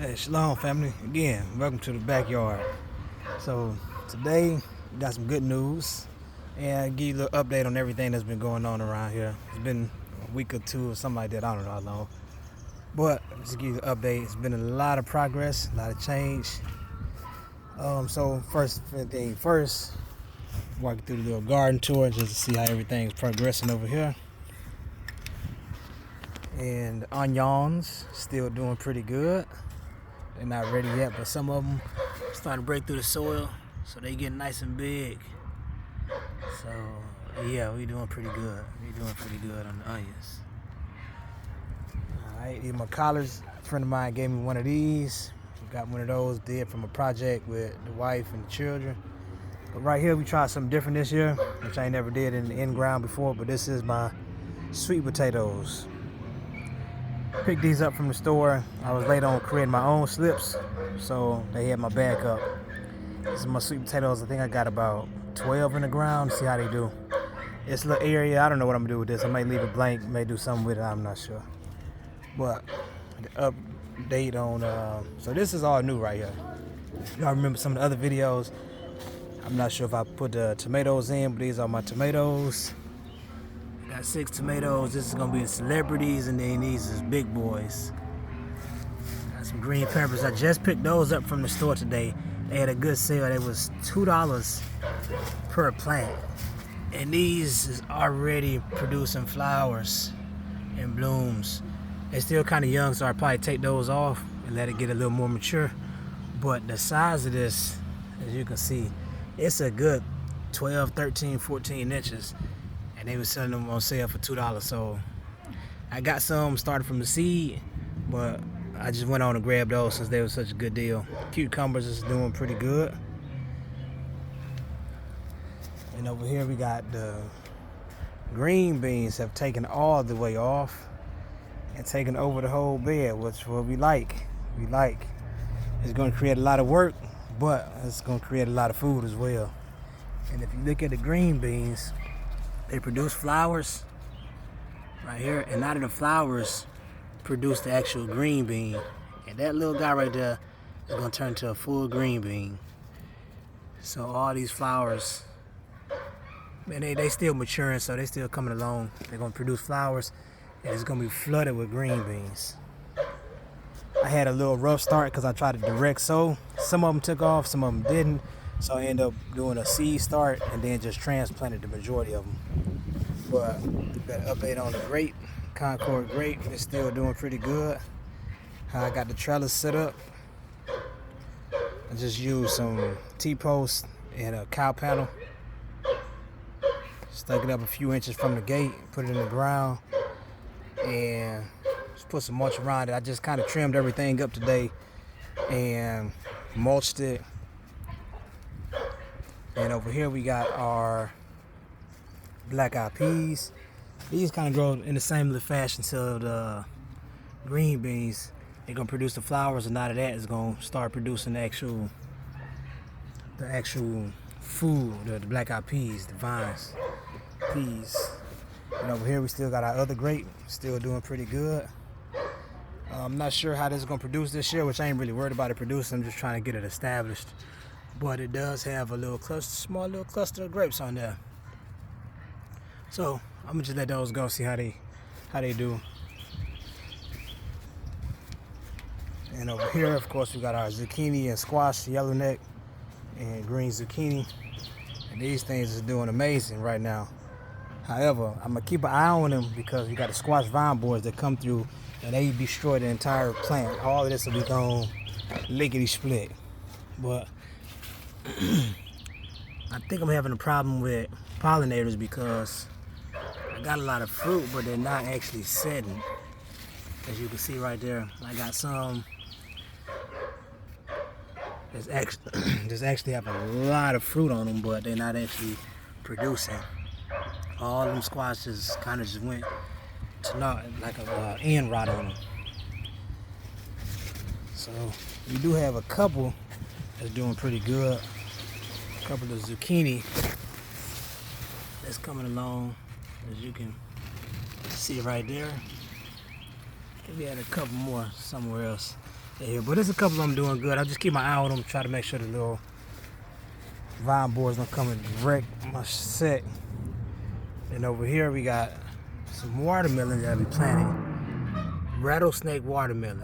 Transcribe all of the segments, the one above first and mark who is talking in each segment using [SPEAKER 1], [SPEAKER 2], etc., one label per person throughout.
[SPEAKER 1] Hey, Shalom family. Again, welcome to the backyard. So today we got some good news and I'll give you a little update on everything that's been going on around here. It's been a week or two or something like that. I don't know how long. But just to give you an update, it's been a lot of progress, a lot of change. So first thing first, walk through the little garden tour just to see how everything's progressing over here. And onions still doing pretty good. They're not ready yet, but some of them starting to break through the soil, so they get nice and big. So yeah, we doing pretty good. We doing pretty good on the onions. All right, these are my collards. A friend of mine gave me one of these. Got one of those, did from a project with the wife and the children. But right here, we tried something different this year, which I never did in the in-ground before. But this is my sweet potatoes. Picked these up from the store. I was late on creating my own slips, so they had my backup. This is my sweet potatoes. I think I got about 12 in the ground. See how they do. It's a little area. I don't know what I'm gonna do with this. I might leave it blank, may do something with it. I'm not sure. But the update on so this is all new right here. Y'all remember some of the other videos? I'm not sure if I put the tomatoes in, but these are my tomatoes. Got 6 tomatoes. This is gonna be the celebrities, and then these is big boys. Got some green peppers. I just picked those up from the store today. They had a good sale. It was $2 per plant, and these is already producing flowers and blooms. They're still kind of young, so I probably take those off and let it get a little more mature. But the size of this, as you can see, it's a good 12, 13, 14 inches. And they were selling them on sale for $2. So I got some started from the seed, but I just went on and grabbed those since they were such a good deal. Cucumbers is doing pretty good. And over here we got the green beans have taken all the way off and taken over the whole bed, which what we like. It's going to create a lot of work, but it's going to create a lot of food as well. And if you look at the green beans, they produce flowers right here, and out of the flowers produce the actual green bean. And that little guy right there is gonna turn to a full green bean. So all these flowers, man, they still maturing, so they still coming along. They're gonna produce flowers, and it's gonna be flooded with green beans. I had a little rough start because I tried to direct sow. Some of them took off, some of them didn't. So I ended up doing a seed start and then just transplanted the majority of them. But got an update on the grape. Concord grape is still doing pretty good. I got the trellis set up. I just used some T-posts and a cow panel. Stuck it up a few inches from the gate, put it in the ground, and just put some mulch around it. I just kind of trimmed everything up today and mulched it. And over here we got our black eyed peas. These kind of grow in the same little fashion to the green beans. They're gonna produce the flowers, and out of that is gonna start producing the actual food, the black eyed peas, the vines, peas. And over here we still got our other grape, still doing pretty good. I'm not sure how this is gonna produce this year, which I ain't really worried about it producing. I'm just trying to get it established. But it does have a little cluster, small little cluster of grapes on there. So I'm gonna just let those go, see how they do. And over here, of course, we got our zucchini and squash, yellowneck and green zucchini. And these things is doing amazing right now. However, I'm gonna keep an eye on them because we got the squash vine boards that come through and they destroy the entire plant. All of this will be gone lickety split. But I think I'm having a problem with pollinators because I got a lot of fruit, but they're not actually setting. As you can see right there, I got some that's actually have a lot of fruit on them, but they're not actually producing. All them squashes kind of just went to not like a end rot on them. So we do have a couple that's doing pretty good. A couple of zucchini that's coming along, as you can see right there. We had a couple more somewhere else. Yeah, but there's a couple of them doing good. I just keep my eye on them, try to make sure the little vine boards don't come and wreck my set. And over here we got some watermelon that I'll be planting. Rattlesnake watermelon.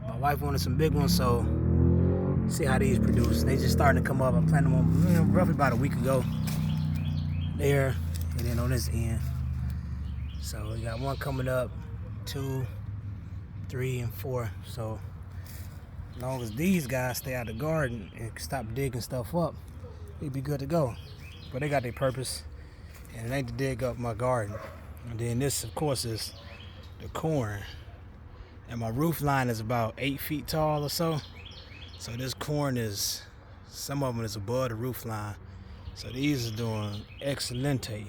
[SPEAKER 1] My wife wanted some big ones, so see how these produce. They just starting to come up. I planted them roughly about a week ago. There, and then on this end. So we got one coming up, 2, 3, and 4. So as long as these guys stay out of the garden and stop digging stuff up, we'd be good to go. But they got their purpose, and it ain't to dig up my garden. And then this, of course, is the corn. And my roof line is about 8 feet tall or so. So this corn is, some of them is above the roof line. So these are doing excelente.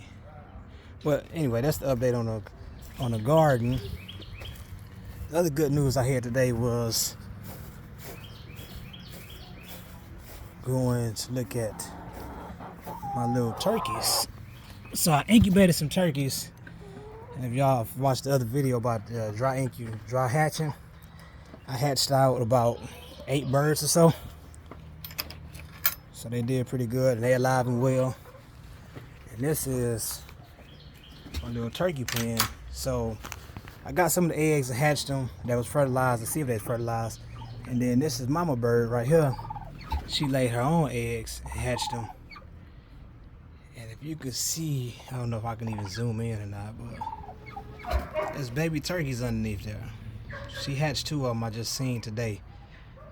[SPEAKER 1] But anyway, that's the update on the garden. The other good news I had today was going to look at my little turkeys. So I incubated some turkeys. And if y'all have watched the other video about dry hatching, I hatched out about 8 birds or so. So they did pretty good, and they're alive and well. And this is my little turkey pen. So I got some of the eggs and hatched them. That was fertilized to see if they fertilized. And then this is mama bird right here. She laid her own eggs and hatched them. And if you could see, I don't know if I can even zoom in or not, but there's baby turkeys underneath there. She hatched 2 of them I just seen today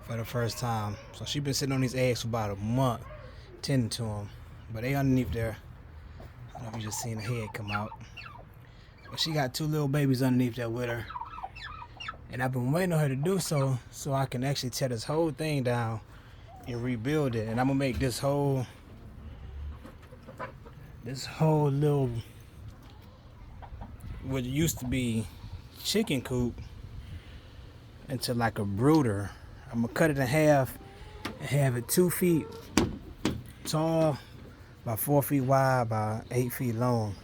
[SPEAKER 1] for the first time. So she's been sitting on these eggs for about a month, tending to them. But they underneath there. I don't know if you just seen the head come out. But she got 2 little babies underneath there with her. And I've been waiting on her to do so I can actually tear this whole thing down and rebuild it. And I'm gonna make this whole little, what used to be chicken coop, into like a brooder. I'm gonna cut it in half and have it 2 feet tall, about 4 feet wide, about 8 feet long.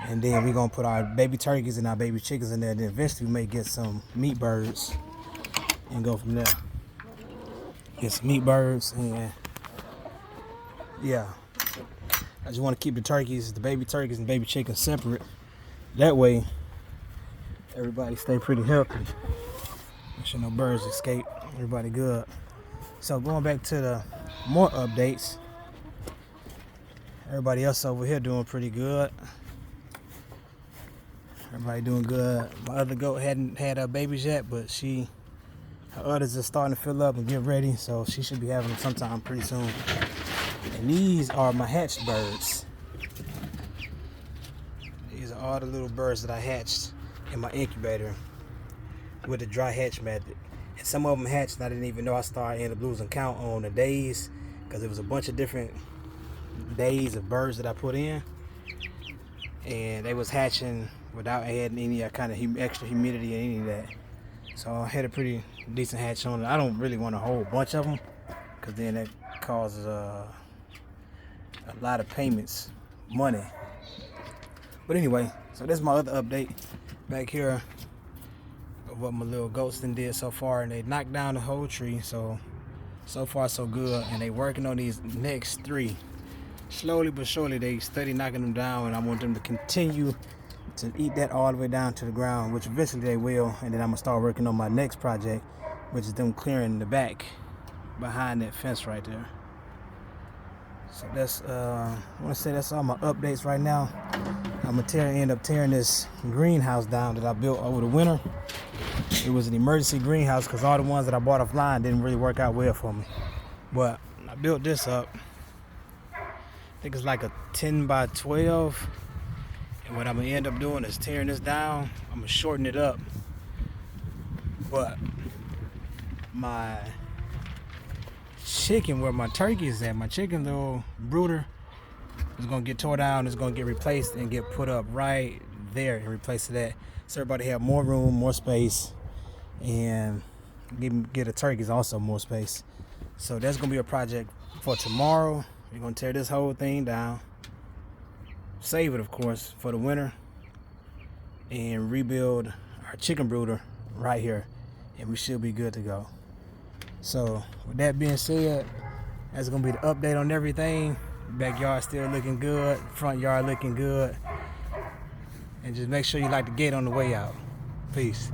[SPEAKER 1] And then we're gonna put our baby turkeys and our baby chickens in there. Then eventually we may get some meat birds and go from there. Get some meat birds, and yeah. I just want to keep the turkeys, the baby turkeys and baby chickens separate. That way everybody stay pretty healthy. Make sure no birds escape. Everybody good. So going back to the more updates. Everybody else over here doing pretty good. Everybody doing good. My other goat hadn't had her babies yet, but her udders are starting to fill up and get ready, so she should be having them sometime pretty soon. And these are my hatched birds. These are all the little birds that I hatched in my incubator with the dry hatch method. And some of them hatched and I didn't even know. I started ended up losing count on the days because it was a bunch of different days of birds that I put in, and they was hatching without adding any kind of extra humidity or any of that. So I had a pretty decent hatch on it. I don't really want a whole bunch of them because then that causes a lot of payments, money. But anyway, so this is my other update back here of what my little goats did so far, and they knocked down the whole tree. So far so good, and they working on these next 3. Slowly but surely they steady knocking them down, and I want them to continue to eat that all the way down to the ground, which eventually they will. And then I'm gonna start working on my next project, which is them clearing the back behind that fence right there. So that's I want to say that's all my updates right now. I'm gonna end up tearing this greenhouse down that I built over the winter. It was an emergency greenhouse because all the ones that I bought offline didn't really work out well for me. But I built this up. I think it's like a 10 by 12. And what I'm gonna end up doing is tearing this down. I'm gonna shorten it up. But my chicken, where my turkey is at, my chicken little brooder is gonna get tore down. It's gonna get replaced and get put up right there and replace that, so everybody have more room, more space, and get the turkeys also more space. So that's gonna be a project for tomorrow. We're gonna tear this whole thing down, save it of course for the winter, and rebuild our chicken brooder right here and we should be good to go. So with that being said, that's gonna be the update on everything. Backyard still looking good, front yard looking good, and just make sure you light the gate on the way out. Peace.